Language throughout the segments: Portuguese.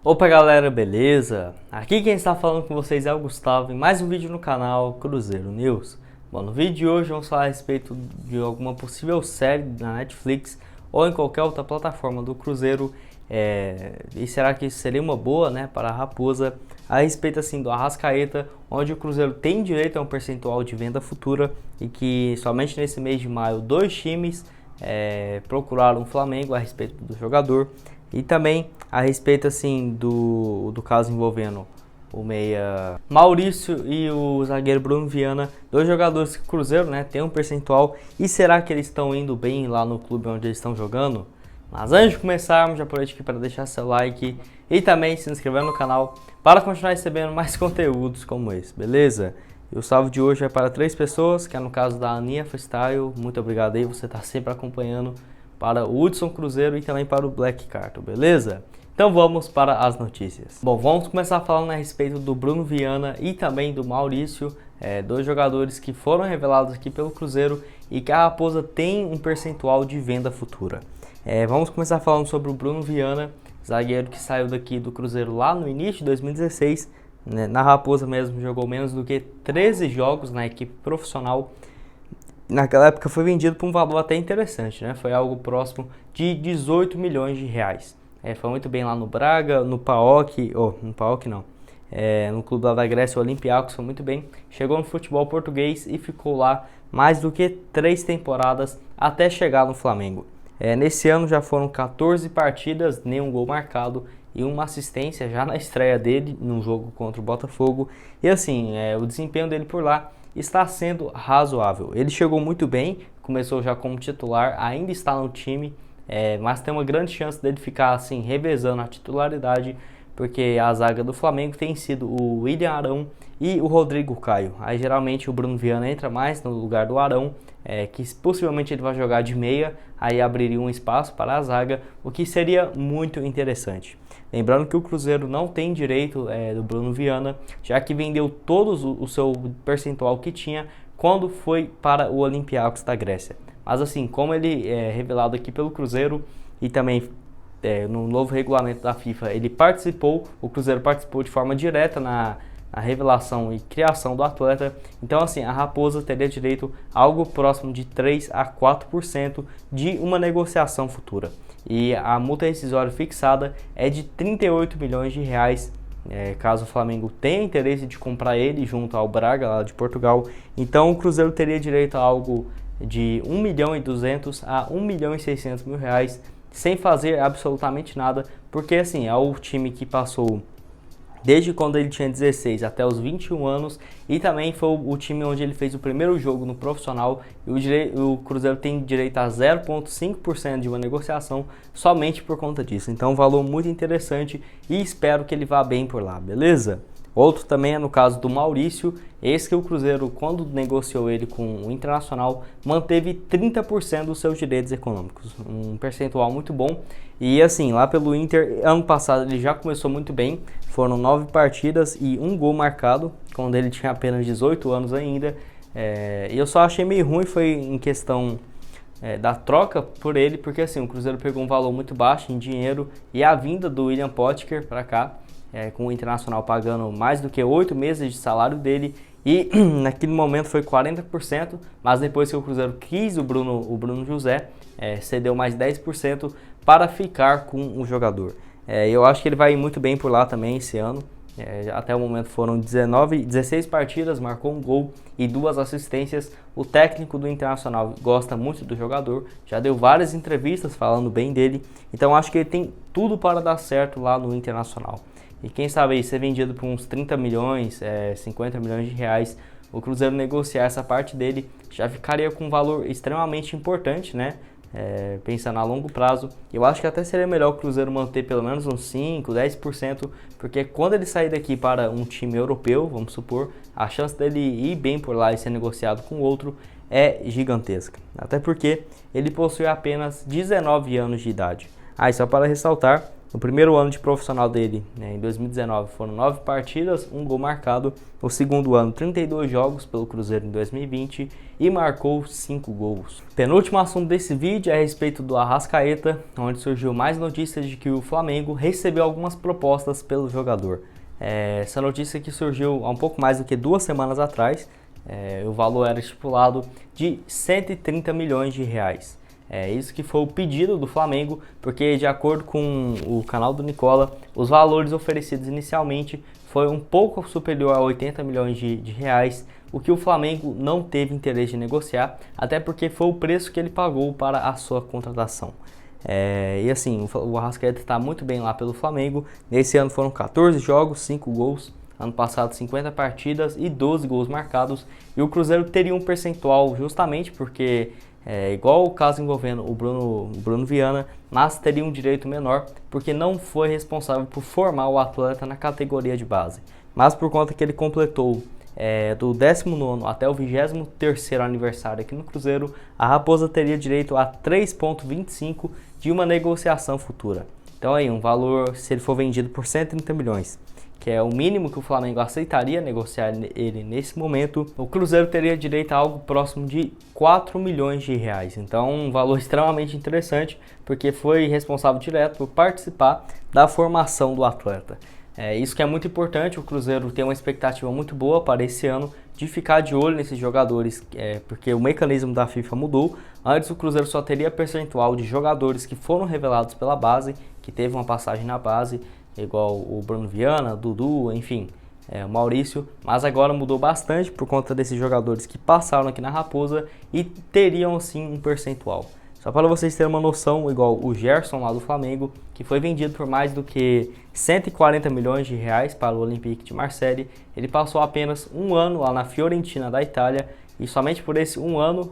Opa galera, beleza? Aqui quem está falando com vocês é o Gustavo em mais um vídeo no canal Cruzeiro News. Bom, no vídeo de hoje vamos falar a respeito de alguma possível série na Netflix ou em qualquer outra plataforma do Cruzeiro. E será que isso seria uma boa, né, para a Raposa? A respeito assim do Arrascaeta, onde o Cruzeiro tem direito a um percentual de venda futura e que somente nesse mês de maio dois times procuraram o Flamengo a respeito do jogador. E também a respeito assim do caso envolvendo o meia Maurício e o zagueiro Bruno Viana, dois jogadores que o Cruzeiro, né, tem um percentual. E será que eles estão indo bem lá no clube onde eles estão jogando? Mas antes de começarmos, já aproveito aqui para deixar seu like e também se inscrever no canal para continuar recebendo mais conteúdos como esse, beleza? E o salve de hoje é para 3 pessoas, que é no caso da Aninha Freestyle, muito obrigado aí, você está sempre acompanhando, para o Hudson Cruzeiro e também para o Black Carto, beleza? Então vamos para as notícias. Bom, vamos começar falando a respeito do Bruno Viana e também do Maurício, dois jogadores que foram revelados aqui pelo Cruzeiro e que a Raposa tem um percentual de venda futura. Vamos começar falando sobre o Bruno Viana, zagueiro que saiu daqui do Cruzeiro lá no início de 2016, né, na Raposa mesmo jogou menos do que 13 jogos na equipe profissional. Naquela época foi vendido por um valor até interessante, né? Foi algo próximo de 18 milhões de reais. Foi muito bem lá no Braga, no PAOK, no clube lá da Grécia, o Olympiacos, foi muito bem. Chegou no futebol português e ficou lá mais do que 3 temporadas até chegar no Flamengo. Nesse ano já foram 14 partidas, nenhum gol marcado e uma assistência já na estreia dele no jogo contra o Botafogo. E assim, o desempenho dele por lá está sendo razoável. Ele chegou muito bem, começou já como titular, ainda está no time, mas tem uma grande chance dele ficar assim revezando a titularidade, porque a zaga do Flamengo tem sido o William Arão e o Rodrigo Caio. Aí geralmente o Bruno Viana entra mais no lugar do Arão, que possivelmente ele vai jogar de meia, aí abriria um espaço para a zaga, o que seria muito interessante. Lembrando que o Cruzeiro não tem direito do Bruno Viana, já que vendeu todos o seu percentual que tinha quando foi para o Olympiacos da Grécia. Mas assim, como ele é revelado aqui pelo Cruzeiro e também no novo regulamento da FIFA, o Cruzeiro participou de forma direta na revelação e criação do atleta. Então assim, a Raposa teria direito a algo próximo de 3 a 4% de uma negociação futura. E a multa rescisória fixada é de 38 milhões de reais, caso o Flamengo tenha interesse de comprar ele junto ao Braga, lá de Portugal. Então o Cruzeiro teria direito a algo de 1.200.000 a 1.600.000 reais, sem fazer absolutamente nada, porque assim, é o time que passou desde quando ele tinha 16 até os 21 anos, e também foi o time onde ele fez o primeiro jogo no profissional, e o Cruzeiro tem direito a 0,5% de uma negociação somente por conta disso. Então um valor muito interessante e espero que ele vá bem por lá, beleza? Outro também é no caso do Maurício, esse que o Cruzeiro, quando negociou ele com o Internacional, manteve 30% dos seus direitos econômicos, um percentual muito bom. E assim, lá pelo Inter, ano passado ele já começou muito bem, foram 9 partidas e 1 gol marcado, quando ele tinha apenas 18 anos ainda. E eu só achei meio ruim, foi em questão da troca por ele, porque assim, o Cruzeiro pegou um valor muito baixo em dinheiro e a vinda do William Potker para cá, com o Internacional pagando mais do que 8 meses de salário dele, e naquele momento foi 40%, mas depois que o Cruzeiro quis o Bruno José, cedeu mais 10% para ficar com o jogador. Eu acho que ele vai ir muito bem por lá também esse ano. Até o momento foram 16 partidas, marcou um gol e 2 assistências. O técnico do Internacional gosta muito do jogador, já deu várias entrevistas falando bem dele, então acho que ele tem tudo para dar certo lá no Internacional. E quem sabe aí ser vendido por uns 30 milhões, 50 milhões de reais, o Cruzeiro negociar essa parte dele, já ficaria com um valor extremamente importante, né? Pensando a longo prazo. Eu acho que até seria melhor o Cruzeiro manter pelo menos uns 5, 10%, porque quando ele sair daqui para um time europeu, vamos supor, a chance dele ir bem por lá e ser negociado com outro é gigantesca. Até porque ele possui apenas 19 anos de idade. E só para ressaltar, No primeiro ano de profissional dele, em 2019, foram 9 partidas, 1 gol marcado. No segundo ano, 32 jogos pelo Cruzeiro em 2020 e marcou 5 gols. Penúltimo assunto desse vídeo é a respeito do Arrascaeta, onde surgiu mais notícias de que o Flamengo recebeu algumas propostas pelo jogador. Essa notícia que surgiu há um pouco mais do que 2 semanas atrás. O valor era estipulado de 130 milhões de reais. Isso que foi o pedido do Flamengo, porque de acordo com o canal do Nicola, os valores oferecidos inicialmente foi um pouco superior a 80 milhões de reais, o que o Flamengo não teve interesse de negociar, até porque foi o preço que ele pagou para a sua contratação. E assim, o Arrascaeta está muito bem lá pelo Flamengo. Nesse ano foram 14 jogos, 5 gols. Ano passado 50 partidas e 12 gols marcados. E o Cruzeiro teria um percentual justamente porque, igual o caso envolvendo o Bruno Viana, mas teria um direito menor porque não foi responsável por formar o atleta na categoria de base. Mas por conta que ele completou do 19º até o 23º aniversário aqui no Cruzeiro, a Raposa teria direito a 3,25 de uma negociação futura. Então aí, um valor, se ele for vendido por 130 milhões, que é o mínimo que o Flamengo aceitaria negociar ele nesse momento, o Cruzeiro teria direito a algo próximo de 4 milhões de reais. Então, um valor extremamente interessante, porque foi responsável direto por participar da formação do atleta. Isso que é muito importante, o Cruzeiro tem uma expectativa muito boa para esse ano de ficar de olho nesses jogadores, porque o mecanismo da FIFA mudou. Antes o Cruzeiro só teria percentual de jogadores que foram revelados pela base, que teve uma passagem na base, igual o Bruno Viana, Dudu, enfim, o Maurício, mas agora mudou bastante por conta desses jogadores que passaram aqui na Raposa e teriam sim um percentual. Só para vocês terem uma noção, igual o Gerson lá do Flamengo, que foi vendido por mais do que 140 milhões de reais para o Olympique de Marseille, ele passou apenas um ano lá na Fiorentina da Itália e somente por esse um ano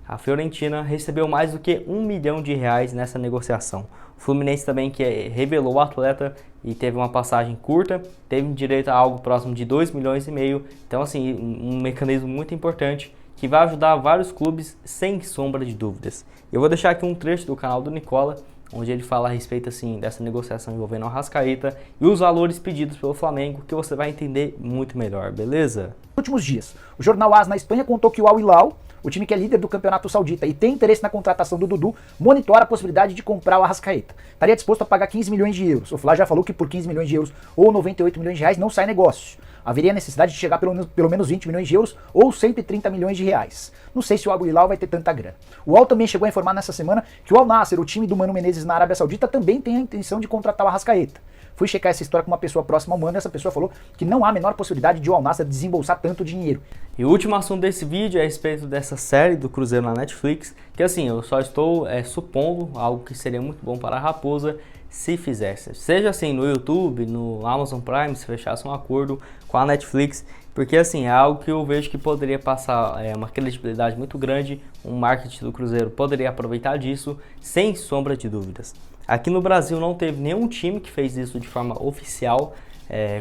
a Fiorentina recebeu mais do que 1 milhão de reais nessa negociação. O Fluminense também, que revelou o atleta e teve uma passagem curta, teve direito a algo próximo de 2 milhões e meio. Então assim, um mecanismo muito importante que vai ajudar vários clubes sem sombra de dúvidas. Eu vou deixar aqui um trecho do canal do Nicola, onde ele fala a respeito assim, dessa negociação envolvendo o Arrascaeta e os valores pedidos pelo Flamengo, que você vai entender muito melhor, beleza? Últimos dias, o jornal AS na Espanha contou que o Al Hilal, o time que é líder do campeonato saudita e tem interesse na contratação do Dudu, monitora a possibilidade de comprar o Arrascaeta. Estaria disposto a pagar 15 milhões de euros. O Flá já falou que por 15 milhões de euros ou 98 milhões de reais não sai negócio. Haveria necessidade de chegar pelo menos 20 milhões de euros ou 130 milhões de reais. Não sei se o Al Hilal vai ter tanta grana. O Al também chegou a informar nessa semana que o Al Nassr, o time do Mano Menezes na Arábia Saudita, também tem a intenção de contratar o Arrascaeta. Fui checar essa história com uma pessoa próxima ao Mano e essa pessoa falou que não há a menor possibilidade de o Al Nassr desembolsar tanto dinheiro. E o último assunto desse vídeo é a respeito dessa série do Cruzeiro na Netflix, que assim, eu só estou supondo algo que seria muito bom para a Raposa se fizesse. Seja assim no YouTube, no Amazon Prime, se fechasse um acordo com a Netflix, porque assim, é algo que eu vejo que poderia passar uma credibilidade muito grande, um marketing do Cruzeiro poderia aproveitar disso, sem sombra de dúvidas. Aqui no Brasil não teve nenhum time que fez isso de forma oficial,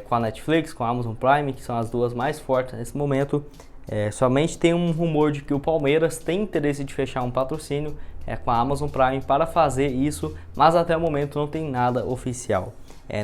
com a Netflix, com a Amazon Prime, que são as duas mais fortes nesse momento. Somente tem um rumor de que o Palmeiras tem interesse de fechar um patrocínio com a Amazon Prime para fazer isso, mas até o momento não tem nada oficial.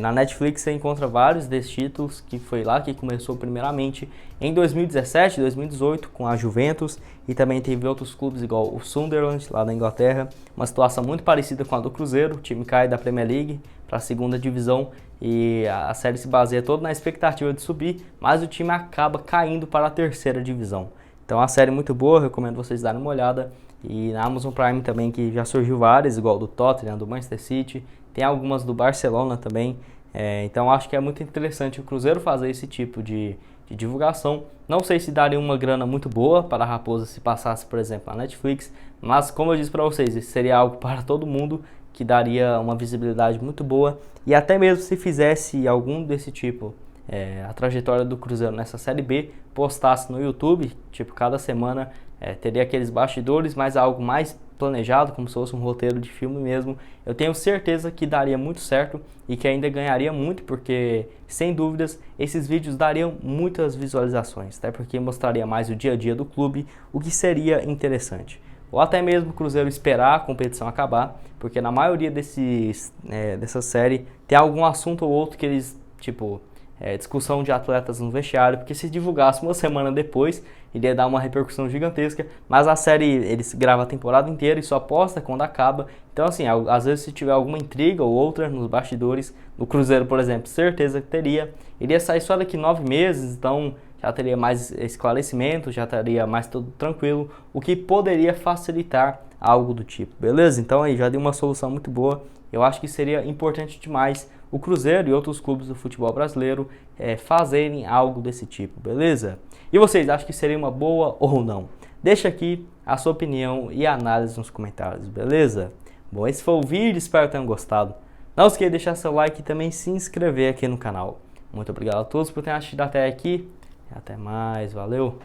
Na Netflix você encontra vários desses títulos, que foi lá que começou primeiramente em 2017, 2018 com a Juventus, e também teve outros clubes igual o Sunderland lá da Inglaterra, uma situação muito parecida com a do Cruzeiro. O time cai da Premier League para a segunda divisão e a série se baseia toda na expectativa de subir, mas o time acaba caindo para a terceira divisão. Então a série é muito boa, recomendo vocês darem uma olhada. E na Amazon Prime também, que já surgiu várias, igual do Tottenham, do Manchester City, tem algumas do Barcelona também. Então acho que é muito interessante o Cruzeiro fazer esse tipo de divulgação. Não sei se daria uma grana muito boa para a Raposa se passasse, por exemplo, na Netflix, mas como eu disse para vocês, isso seria algo para todo mundo, que daria uma visibilidade muito boa. E até mesmo se fizesse algum desse tipo, a trajetória do Cruzeiro nessa Série B, postasse no YouTube, tipo cada semana, teria aqueles bastidores, mas algo mais planejado, como se fosse um roteiro de filme mesmo, eu tenho certeza que daria muito certo e que ainda ganharia muito, porque sem dúvidas esses vídeos dariam muitas visualizações, até porque mostraria mais o dia a dia do clube, o que seria interessante. ou até mesmo o Cruzeiro esperar a competição acabar, porque na maioria dessa série tem algum assunto ou outro que eles, tipo, discussão de atletas no vestiário, porque se divulgasse uma semana depois, iria dar uma repercussão gigantesca, mas a série, eles gravam a temporada inteira e só posta quando acaba, então assim, às vezes se tiver alguma intriga ou outra nos bastidores, no Cruzeiro, por exemplo, certeza que iria sair só daqui 9 meses, então já teria mais esclarecimento, já estaria mais tudo tranquilo, o que poderia facilitar algo do tipo, beleza? Então aí já deu uma solução muito boa, eu acho que seria importante demais o Cruzeiro e outros clubes do futebol brasileiro fazerem algo desse tipo, beleza? E vocês acham que seria uma boa ou não? Deixa aqui a sua opinião e análise nos comentários, beleza? Bom, esse foi o vídeo, espero que tenham gostado. Não esqueça de deixar seu like e também se inscrever aqui no canal. Muito obrigado a todos por terem assistido até aqui. Até mais, valeu!